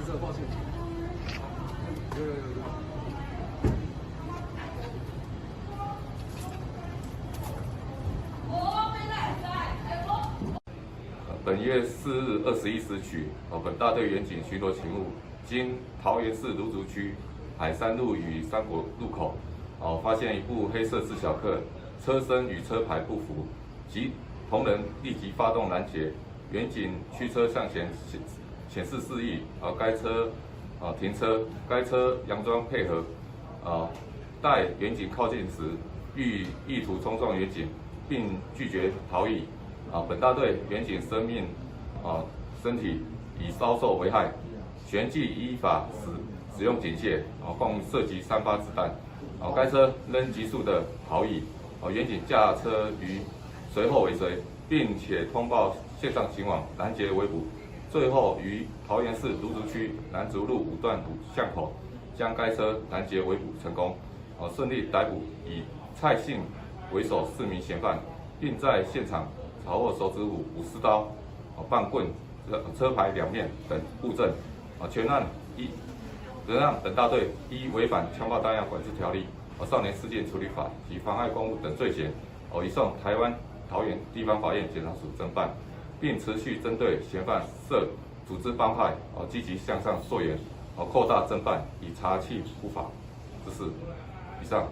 色，抱歉。有。本月4日21时许，本大队员警巡逻勤务，经桃园市芦竹区海山路与三国路口，发现一部黑色自小客，车身与车牌不符，及同仁立即发动拦截，员警驱车向前显示示意，该车停车，该车佯装配合，待员警靠近时，意图冲撞员警，并拒绝逃逸。本大队员警生命、身体已遭受危害，旋即依法使用警械，共射击3发子弹。该车仍急速的逃逸，员警驾车于随后尾随，并且通报线上情网拦截围捕，最后于桃园市芦竹区南竹路5段5巷口将该车拦截围捕成功，顺利逮捕以蔡姓为首4名嫌犯，并在现场查获手指虎50刀、棒棍、车牌2面等物证。全案仍让本大队依违反枪炮弹药管制条例、少年事件处理法及妨碍公务等罪嫌，移送台湾桃园地方法院检察署侦办，并持续针对嫌犯涉组织帮派，积极向上溯源，扩大侦办，以查缉不法之事。以上。